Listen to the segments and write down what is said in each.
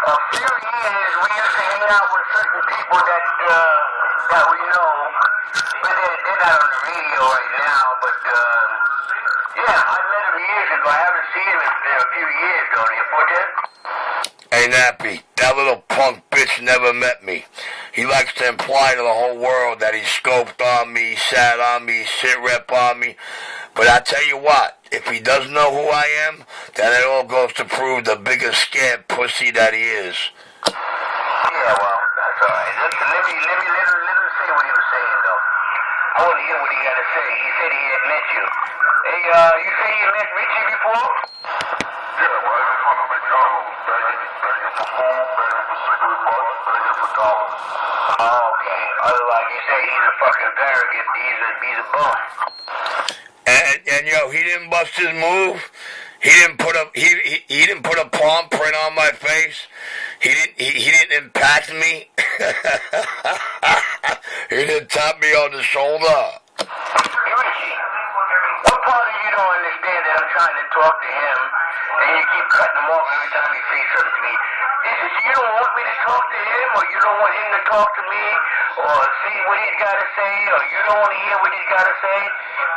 a few years we used to hang out with certain people that we know, but they're not on the radio right now, but yeah, I met him years ago. I haven't seen him in a few years, don't you, Forget? Hey, Nappy, that little punk bitch never met me. He likes to imply to the whole world that he scoped on me, sat on me, sit rep on me. But I tell you what, if he doesn't know who I am, then it all goes to prove the biggest scam pussy that he is. Yeah, well, that's all right. Listen, let me say what he was saying, though. I want to hear what he got to say. He said he had met you. Hey, you say you met Richie before? Yeah, right in front of McDonald's. Begging for food, begging for cigarette butts, begging for dollars. Oh, okay. Otherwise, you say he's a fucking arrogant. He's a bum. And yo, he didn't bust his move. He didn't put a palm print on my face. He didn't impact me. He didn't tap me on the shoulder. Hey, Richie, what part of you don't understand that I'm trying to talk to him and you keep cutting him off every time he says something to me? Is it you don't want me to talk to him, or you don't want him to talk to me, or see what he's got to say, or you don't want to hear what he's got to say?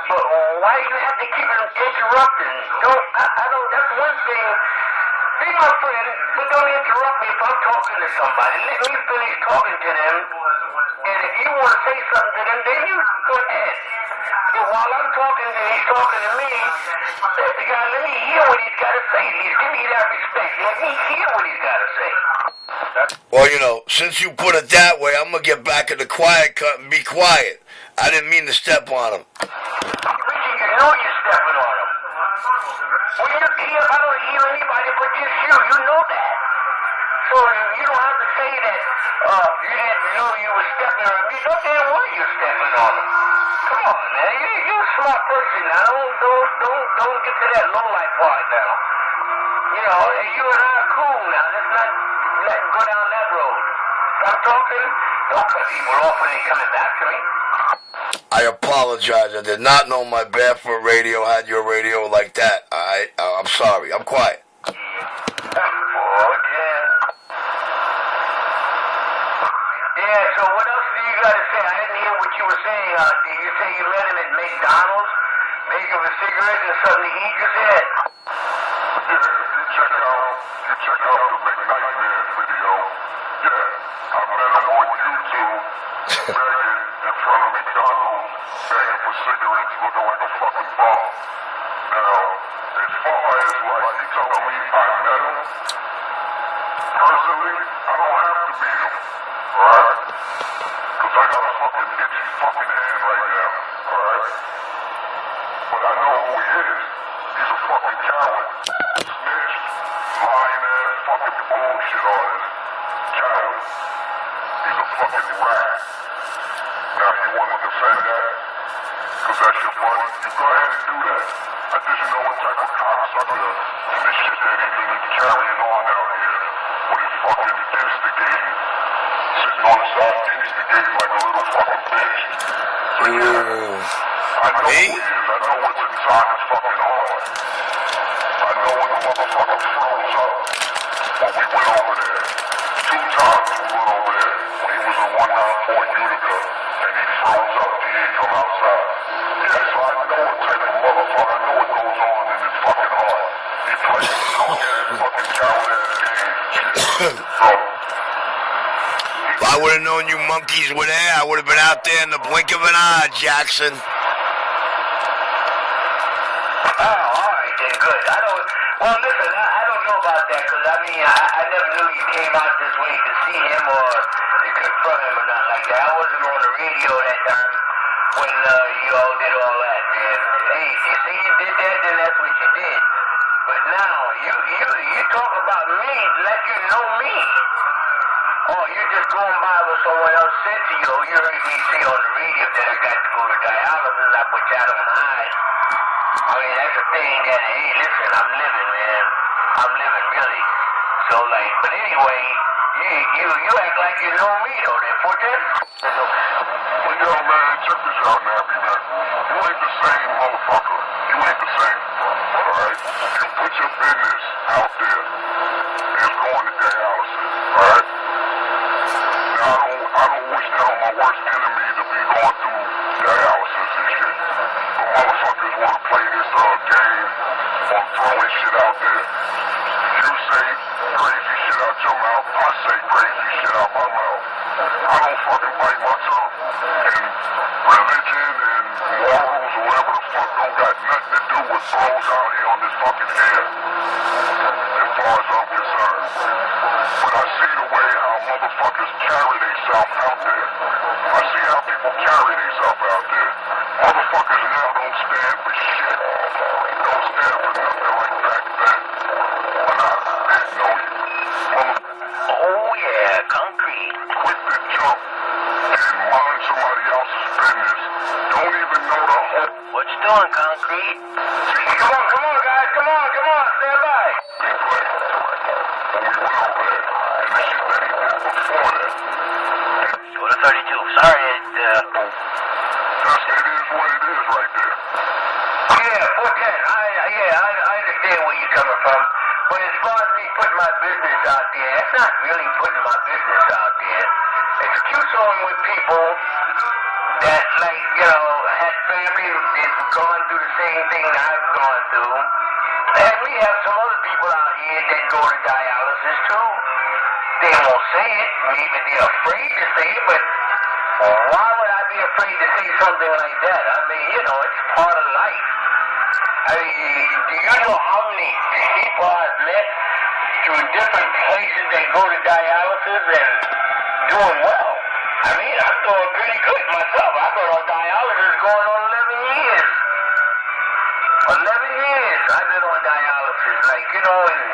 But why do you have to keep interrupting? I don't, that's one thing. Be my friend, but don't interrupt me if I'm talking to somebody. Let me finish talking to them, and if you want to say something to them, then you go ahead. But while I'm talking and he's talking to me, the guy, let me hear what he's got to say. Please give me that respect. Let me hear what he's got to say. Well, you know, since you put it that way, I'm going to get back in the quiet cut and be quiet. I didn't mean to step on him. Richie, you know you're stepping on him. When you're here, I don't hear anybody but just you. You know that. So you don't have to say that you didn't know you were stepping on him. You know damn well you're stepping on him. Come on, man. You're a smart person now. Don't get to that low-life part now. You know, you and I are cool now. Let's not go down that road. Stop talking. Don't cut people off when they're coming back to me. I apologize. I did not know my barefoot radio had your radio like that. I'm sorry. I'm quiet. Oh, yeah. Yeah, so what else do you got to say? I didn't hear what you were saying. Did you say you met him at McDonald's? Make him a cigarette and something to eat, you said? Yeah, you check out the McNightmare video. Yeah, I met him on YouTube, begging in front of McDonald's, begging for cigarettes, looking like a fucking bum. Now, as far as like you telling me I met him, personally, I don't have to meet him, alright? Because I got a fucking itchy fucking hand right now, alright? But I know who he is. He's a fucking coward. Snitch, lying ass fucking bullshit artist. Coward. He's a fucking rat. Now you want to defend that? Because that's your buddy? You go ahead and do that. I didn't know what type of cocksucker and the shit that he's been carrying on out here with his fucking instigating. Sitting on the side instigating like a little fucking bitch. So yeah, I know who he is. I know what's inside his fucking heart. I know when the motherfucker froze up when we went over there. 2 times we went over there when he was in 194 Utica and he froze up. He ain't come outside. Yeah, so I know what type of motherfucker. I know what goes on in his fucking heart. He plays a fucking coward ass game. So, If I would have known you monkeys were there, I would have been out there in the blink of an eye, Jackson. Oh, all right, then, good. Well, listen, I don't know about that, because, I mean, I never knew you came out this way to see him or to confront him or nothing like that. I wasn't on the radio that time when you all did all that, man. Hey, you see you did that, then that's what you did. But now, you talk about me like you know me. Oh, you're just going by what someone else said to you. You heard me say on the radio that I got to go to dialysis, which I don't hide. I mean, that's the thing that, hey, listen, I'm living, man. I'm living, really. So, like, but anyway, you act like you know me, though, then, Fortin. well, yo, man, check this out, Nappy, man. You ain't the same motherfucker. You ain't the same, alright? You put your business out there and it's going to dialysis. worst enemy to be going through dialysis and shit. But motherfuckers want to play this game on throwing shit out there. You say crazy shit out your mouth, I say crazy shit out my mouth. I don't fucking bite my tongue. And religion and morals or whatever the fuck don't got nothing to do with bros out here on this fucking air, as far as I'm concerned. But I see the way how motherfuckers carry themselves out there. I see how people carry themselves out there. Motherfuckers now don't stand for shit. Don't stand for nothing like back then. When I didn't know you. Oh yeah, concrete. Quick to jump and mind somebody else's business. Don't even know the whole. What you doing, concrete? Come on, guys, come on, stand by. They play. When we went over there. And the shit that he did before that. Go to 32. Sorry, it is what it is right there. Yeah, 410. I understand where you're coming from. But as far as me putting my business out there, that's not really putting my business out there. It's QSOing with people that, like, you know, had family that's gone through the same thing I've gone through. And we have some other people out here that go to dialysis too. They won't say it, maybe they're afraid to say it, but why would I be afraid to say something like that? I mean, you know, it's part of life. I mean, do you know how many people I've met through different places that go to dialysis and doing well? I mean, I'm doing pretty good myself. I've been on dialysis going on 11 years. 11 years I've been on dialysis, like, you know, and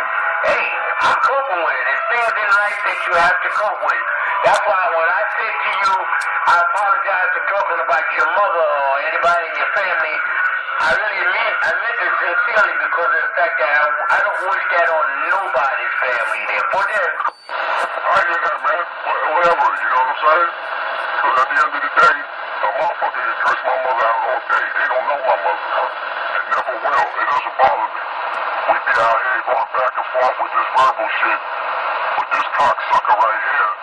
hey, I'm coping with it. There's things in life that you have to cope with. That's why when I said to you, I apologize for talking about your mother or anybody in your family, I meant it sincerely because of the fact that I don't wish that on nobody's family there. But then, I hear that, man. Whatever, you know what I'm saying? Because at the end of the day, a motherfucker can curse my mother out all day. They don't know my mother. They never will. It doesn't bother me. We be out here going back and forth with this verbal shit. But this cocksucker right here,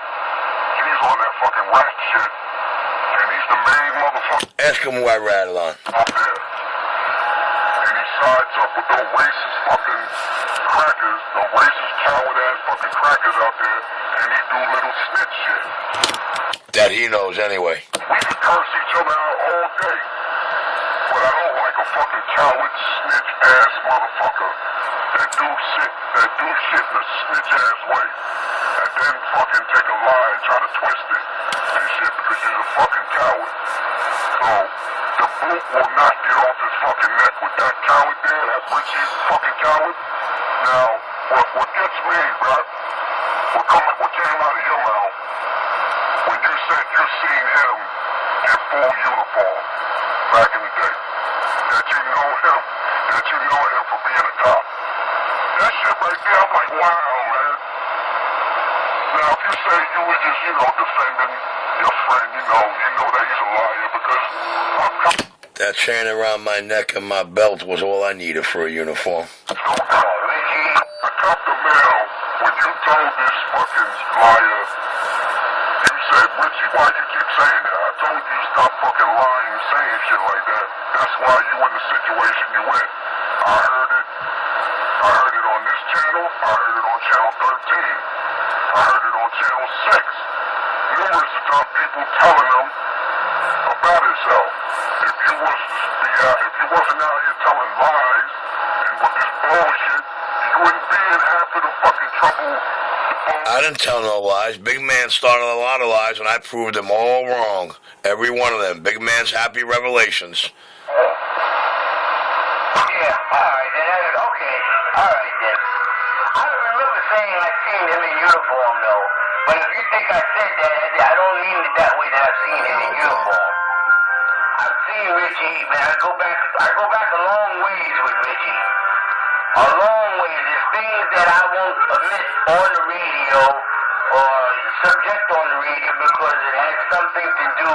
he's on that fucking rat shit. And he's the main motherfucker. Ask him who I rattled on. Up there. And he sides up with those racist fucking crackers, the racist coward-ass fucking crackers out there. And he do little snitch shit. That he knows anyway. We can curse each other out all day. But I don't like a fucking coward, snitch-ass motherfucker that do shit in a snitch-ass way. And then fucking take a lie and try to twist it and shit because you're a fucking coward. So, the boot will not get off his fucking neck with that coward there, that Richie fucking coward. Now, what gets me, bro, what came out of your mouth when you said you seen him in full uniform back in the day, that you know him for being a cop. That shit right there, I'm like, wow, man. Now, if you say you were just, defending your friend, you know that he's a liar because that chain around my neck and my belt was all I needed for a uniform. Richie, I copped the mail when you told this fucking liar. You said, Richie, why you keep saying that? I told you stop fucking lying and saying shit like that. That's why you in the situation you in. I heard it on this channel. I heard it on channel 13. I heard it on channel 6. Numerous of times people telling them about himself. If you wasn't out here telling lies and with this bullshit, you wouldn't be in half of the fucking trouble. I didn't tell no lies. Big Man started a lot of lies, and I proved them all wrong. Every one of them. Big Man's happy revelations. yeah, alright then, okay, alright then. I don't remember saying I seen him in uniform though. But if you think I said that, I don't mean it that way that I've seen him in uniform. I've seen Richie, man, I go back a long ways with Richie. A long ways. There's things that I won't admit on the radio or subject on the radio because it had something to do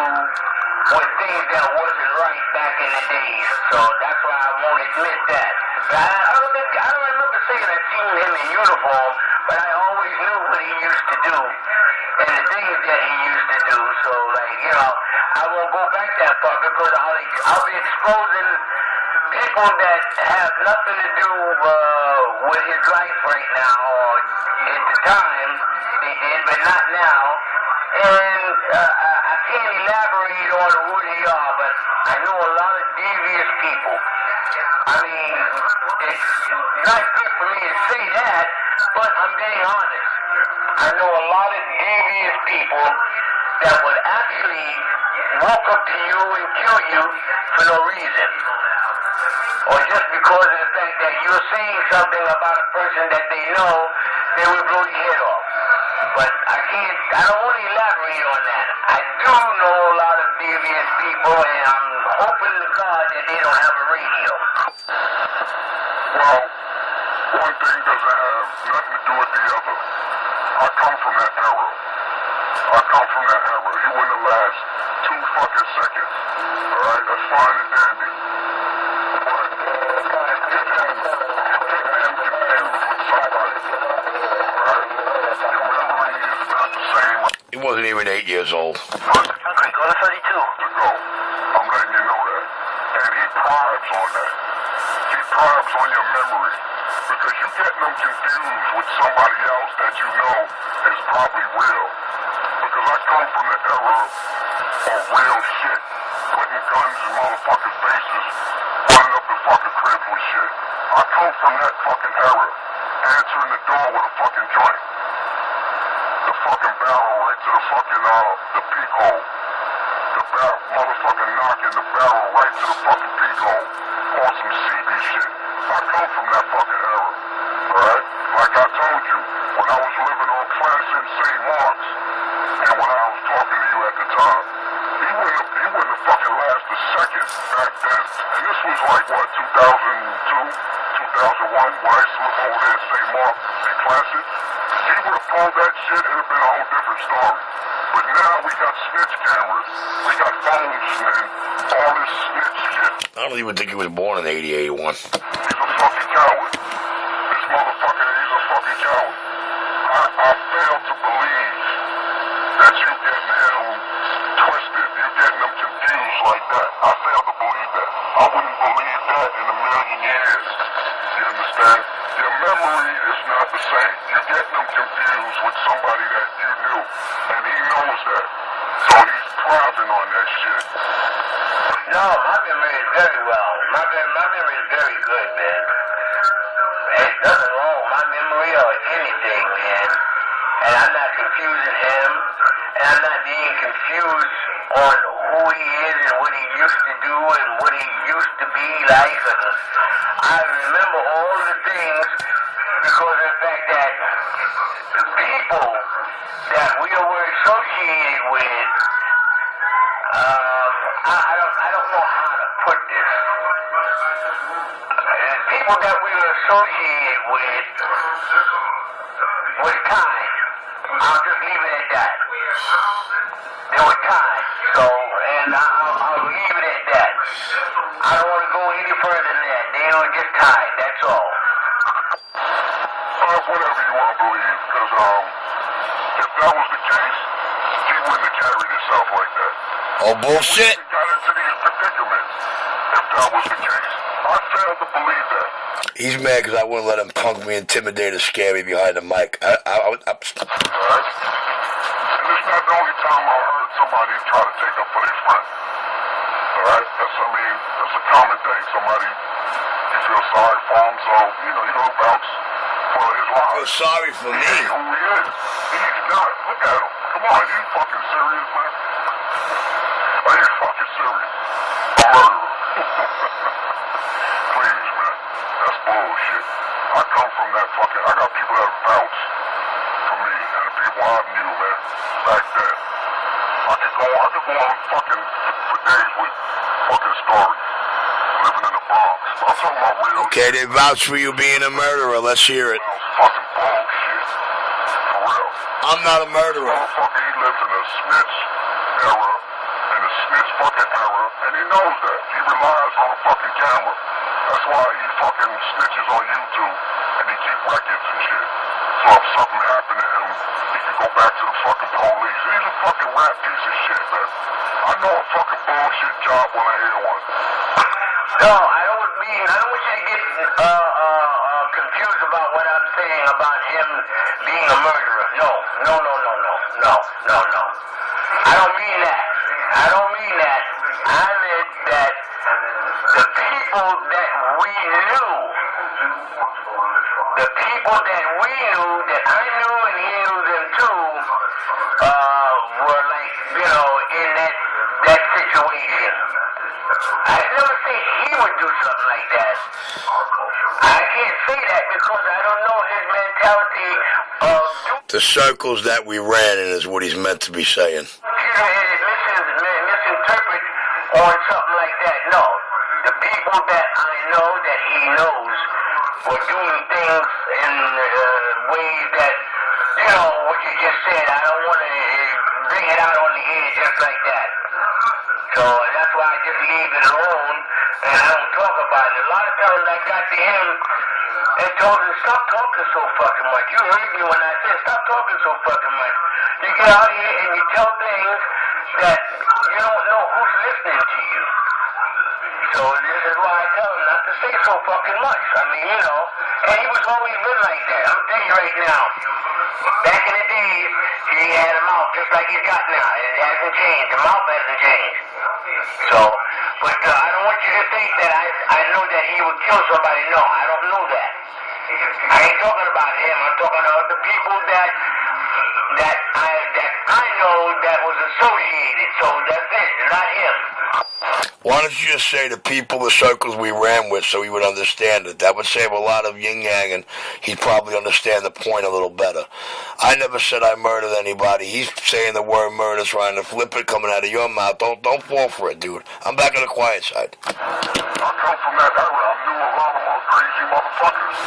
with things that wasn't right back in the days. So that's why I won't admit that. But I don't remember saying I seen him in uniform, but I always knew what he used to do and the things that he used to do. So, like, you know, exposing people that have nothing to do with his life right now, or at the time they did, but not now. And I can't elaborate on who they are, but I know a lot of devious people. I mean, it's not good for me to say that, but I'm being honest. I know a lot of devious people that would actually walk up to you and kill you for no reason. Or just because of the fact that you're saying something about a person that they know, they will blow your head off. But I don't want to elaborate on that. I do know a lot of devious people, and I'm hoping to God that they don't have a radio. Well, one thing doesn't have nothing to do with the other. I come from that era. He wouldn't last 2 fucking seconds. Alright, that's fine and dandy. But you getting him confused with somebody. Alright? Your memory is not the same. He wasn't even 8 years old. Okay, go to 32. To go. I'm letting you know that. And he prides on that. He prides on your memory. Because you getting them confused with somebody else that you know is probably real. Because I come from the era of real shit. Putting guns in motherfucking faces, running up the fucking cribs with shit. I come from that fucking era. Answering the door with a fucking joint. The fucking barrel right to the fucking, the peak hole. The barrel, motherfucking knocking the barrel right to the fucking peak hole. On some CB shit. I come from that fucking era. Alright? Like I told you, when I was living on Clemson, St. Mark's, and when I was talking to you at the time, he wouldn't have fucking lasted a second back then. And this was like, what, 2002, 2001, when I used to live over there at St. Mark and Clemson? He would have pulled that shit, it would have been a whole different story. But now we got snitch cameras, we got phones, man, all this snitch shit. I don't even think he was born in 80, 81. He's a fucking coward. This motherfucker, he's a fucking coward. I fail to believe that you getting him twisted, you getting him confused like that. I fail to believe that. I wouldn't believe that in a million years. You understand? Your memory is not the same. You're getting him confused with somebody that you knew, and he knows that. So he's thriving on that shit. No, my memory is very well. My memory is very good, man. There's nothing wrong with my memory or anything, man. And I'm not confusing him, and I'm not being confused on who he is and what he used to do and what he used to be like. I remember all the things because of the fact that the people that we were associated with, I don't know how to put this. The people that we were associated with was kind. I'll just leave it at that. They were kind. So, and I'll leave it at that. I don't want to go any further than that. They were just kind. That's all. Whatever you want to believe, because if that was the case, he wouldn't have carried himself like that. Oh, bullshit. He got into these predicaments if that was the case. I fail to believe that. He's mad because I wouldn't let him punk me, intimidate, or scare me behind the mic. Alright? And it's not the only time I heard somebody try to take up for their friend. Alright? That's a common thing. Somebody, you feel sorry for him, so, you don't vouch for his life. Feel sorry for me. He who he is. He's not. Look at him. Come on, you fucking serious, man? Are you fucking serious? A murderer. Please, man. That's bullshit. I come from that fucking... I got people that vouch for me and the people I knew, man, back then. I could go on fucking for days with fucking stories. Living in the Bronx. I'm talking about real... Okay, they vouch for you being a murderer. Let's hear it. Fucking bullshit. For real. I'm not a murderer. Motherfucker, he lives in a snitch era, in a snitch fucking era, and he knows that. He relies on a fucking camera. That's why he fucking snitches on YouTube, and he keep records and shit. So if something happened to him, he can go go back to the fucking police. He's a fucking rap piece of shit, man. I know a fucking bullshit job when I hear one. No, I don't want you to get confused about what I'm saying about him being a murderer. No. I don't mean that. I meant that the people that we knew, that I knew and he knew them too, were like, in that situation. I never say he would do something like that. I can't say that because I don't know his mentality of the circles that we ran in is what he's meant to be saying. Misinterpret or something like that. No. The people that I know that he knows were doing things in ways that, what you just said, I don't want to bring it out on the air just like that. So that's why I just leave it alone and I don't talk about it. A lot of times I got to him and told him, stop talking so fucking much. You heard me when I said, stop talking so fucking much. You get out here and you tell things that you don't know who's listening to you. So this is why I tell him not to say so fucking much. I mean, and he was always been like that. I'm telling you right now. Back in the days, he had a mouth just like he's got now. It hasn't changed. The mouth hasn't changed. So, but I don't want you to think that I know that he would kill somebody. No, I don't know that. I ain't talking about him. I'm talking about the people that I know that was associated. So that's it, not him. Why don't you just say the people, the circles we ran with, so he would understand it? That would save a lot of yin-yang, and he'd probably understand the point a little better. I never said I murdered anybody. He's saying the word murder, trying to flip it coming out of your mouth. Don't fall for it, dude. I'm back on the quiet side. I come from that era. I knew a lot of crazy motherfuckers.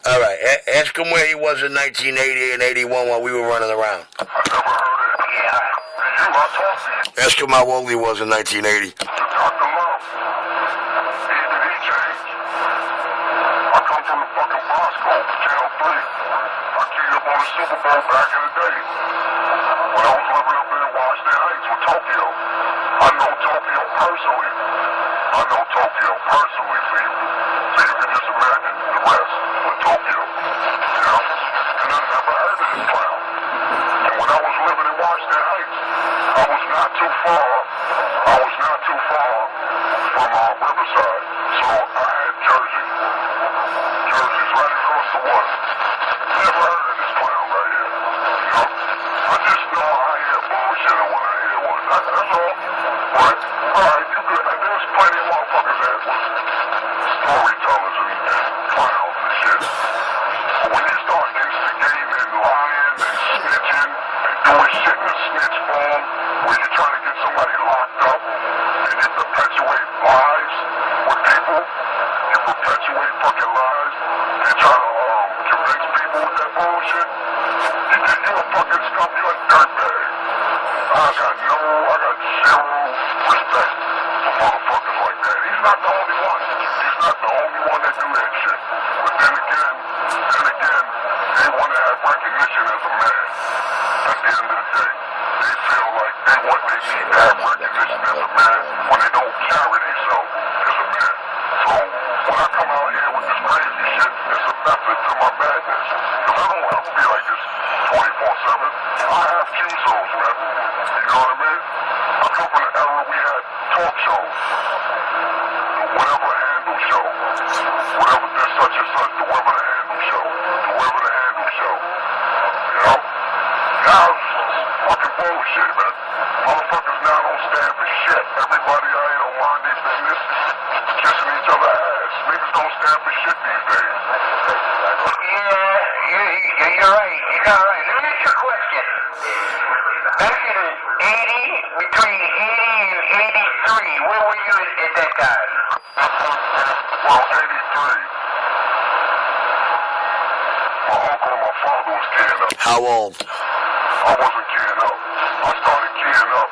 All right, ask him where he was in 1980 and 81 while we were running around. I never heard it. Yeah. I talked to you. Ask him how old he was in 1980. Dr. Love. Even he changed. I come from the fucking Bosco, Channel 3. I keyed up on the Super Bowl back in the day. When I was living up in Washington Heights with Tokyo. I know Tokyo personally. So you can just imagine the rest with Tokyo. And I never heard of this clown. And when I was living in Washington Heights, I was not too far from Riverside. So I had Jersey. Jersey's right across the water. Never heard of this clown right here. I just know I hear bullshit when I hear one. That's all. But, alright, you good. And there's plenty of motherfuckers that was storytellers and clowns and shit. But when you start instigating and lying and snitching and doing shit in a snitch form, where you're trying to get somebody locked up and you perpetuate lies with people, you perpetuate fucking lies and try to convince people with that bullshit, you a fucking scum, you a dirtbag. I got zero respect for motherfuckers like that. He's not the only one. That do that shit. But then again, they want to have recognition as a man. At the end of the day, they feel like they need to have recognition as a man when they don't carry themselves as a man. So when I come out here with this crazy shit, it's a method to my madness. Because I don't want to be like this 24/7. I have Q-zones, man. You know what I mean? I come from the era we had talk shows. Whatever handle show. Whatever this such and such, the Weber the Handle show. Now it's fucking bullshit, man. Motherfuckers now don't stand for shit. Everybody out here don't mind their business. Kissing each other ass. Niggas don't stand for shit these days. Yeah, you're right. Let me ask you a question. Back in 80, between 80 and 83, where were you at that time? Well, 83. My uncle and my father was keying up. How old? I wasn't keying up. I started keying up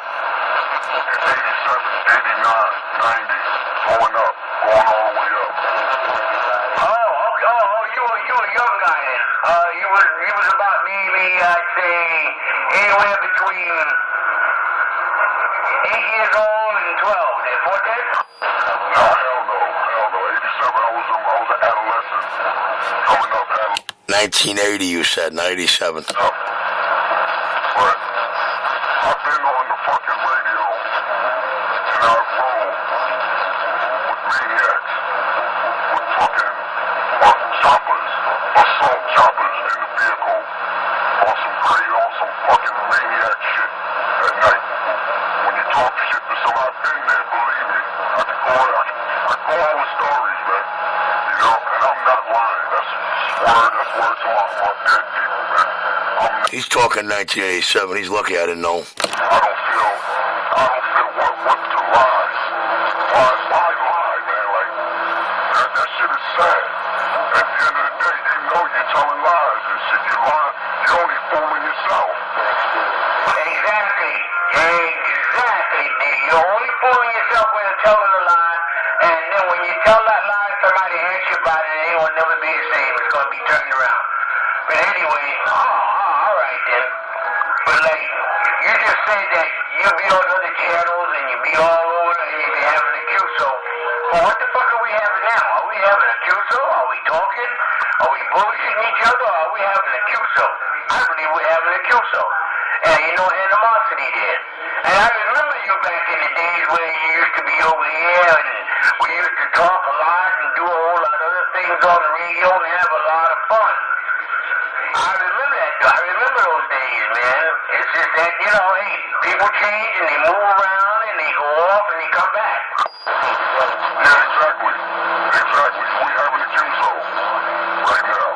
in 87, 89, 90, going all the way up. Oh, you were a young guy then. You was about maybe be, I'd say, anywhere between 8 years old and 12. Did Forte? No, hell no. 87, I was an adolescent. Coming up, 1980, you said, 97. But I've been on the fucking radio, and I've rolled with maniacs, with fucking choppers, assault choppers in the vehicle, on some fucking maniac shit at night. When you talk shit to somebody, I've been there, believe me. I go on with stories, man. You know, and I'm not lying. That's word to my dead people, man. He's talking 1987. He's lucky I didn't know. I don't feel what to lie. Why lie, man? Like, that shit is sad. At the end of the day, you know you're telling lies and shit. You lie, you're only fooling yourself. Exactly. You're only fooling yourself when you're telling a lie, and then when you tell that lie, somebody asks you about it, and it will never be the same. It's going to be turned around. But anyway, all right then. But like, you just said that you be on other channels and you be all over and you be having a QSO. Well, what the fuck are we having now? Are we having a QSO? Are we talking? Are we bullshitting each other? Or are we having a QSO? I believe we're having a QSO. And you know, animosity there. And I remember you back in the days where you used to be over here and we used to talk a lot and do a whole lot of other things on the radio and have a lot of fun. I remember that. I remember those days, man. It's just that, you know, hey, people change and they move around and they go off and they come back. Yeah, exactly. We having a QSO right now.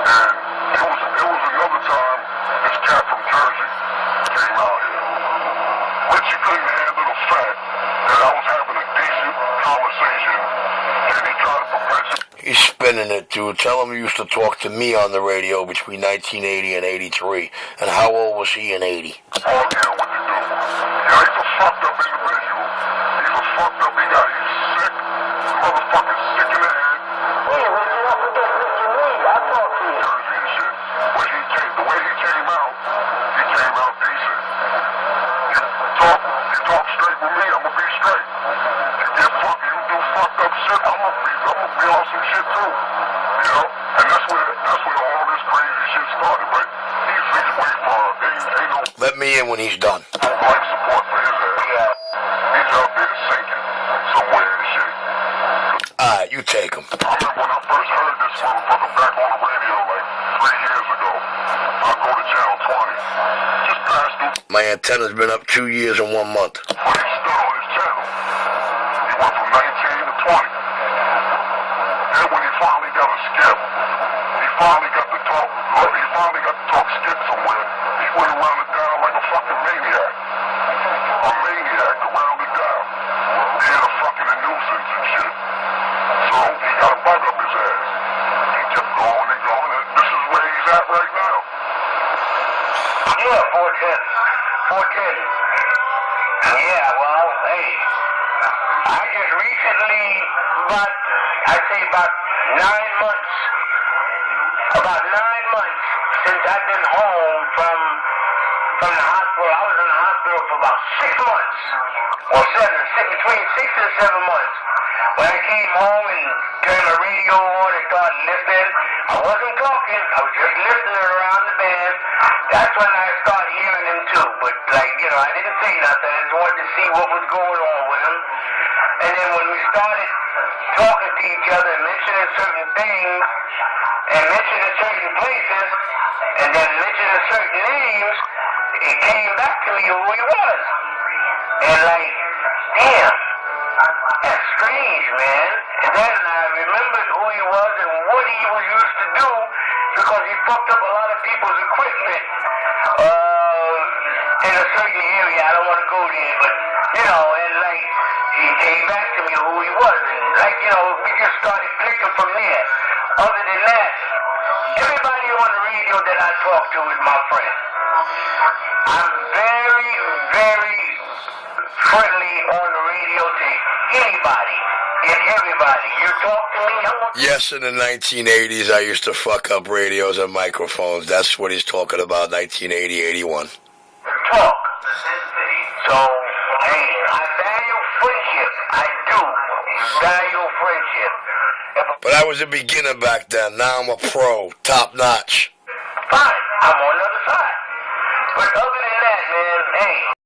And it was another time this cat from Jersey came out here. Richie couldn't handle the fact that I was having a decent conversation and he tried to perpetuate. He's spinning it, dude. Tell him he used to talk to me on the radio between 1980 and 83. And how old was he in 80? Oh, yeah, what you do? Yeah, he's a fucked up individual. He's sick. The motherfucker's sick in the head. Yeah, but you don't forget Richie Lee. I talked to you. Jersey and shit. The way he came out decent. You talk straight with me, I'ma be straight. You do fucked up shit, I'ma be on some shit too. You know? And that's where all this crazy shit started, but he's way far. Ain't no Let me in when he's done. life support for his ass. Yeah. He's out there sinking somewhere and shit. Alright, you take him. I remember when I first heard this motherfucker back on the radio like 3 years ago. I go to channel 20. Just passed through. My antenna's been up 2 years and 1 month. But he stood on his channel. He went from 19 to 20. Then when he finally got a skip, he finally got to talk skip somewhere. He went around it down like a fucking maniac. A maniac around it down. Being a fucking nuisance and shit. So he got a bug up his ass. He kept going and going, and this is where he's at right now. Yeah, 410. Yeah, well, hey, I just recently, about 9 months since I've been home from the hospital. I was in the hospital for about 6 months, or between 6 and 7 months. When I came home and turned the radio on and started listening, I wasn't talking, I was just listening around the band. That's when I started hearing him too. But like, you know, I didn't say nothing. I just wanted to see what was going on with him. And then when we started talking to each other and mentioning certain things and mentioning certain places and then mentioning certain names, it came back to me who he was. And like, damn, that's strange, man. And then I remembered who he was and what he was used to do because he fucked up a lot of people's equipment in a certain area. I don't want to go there, but, you know, and like, he came back to me who he was. And like, you know, we just started clicking from there. Other than that, everybody on the radio that I talk to is my friend. I'm very, very friendly on the radio to anybody. and everybody. You talk to me, I'm gonna... Yes, in the 1980s, I used to fuck up radios and microphones. That's what he's talking about, 1980, 81. Talk. So, hey, I value friendship. I do value friendship. But I was a beginner back then. Now I'm a pro, top notch. Fine, I'm on the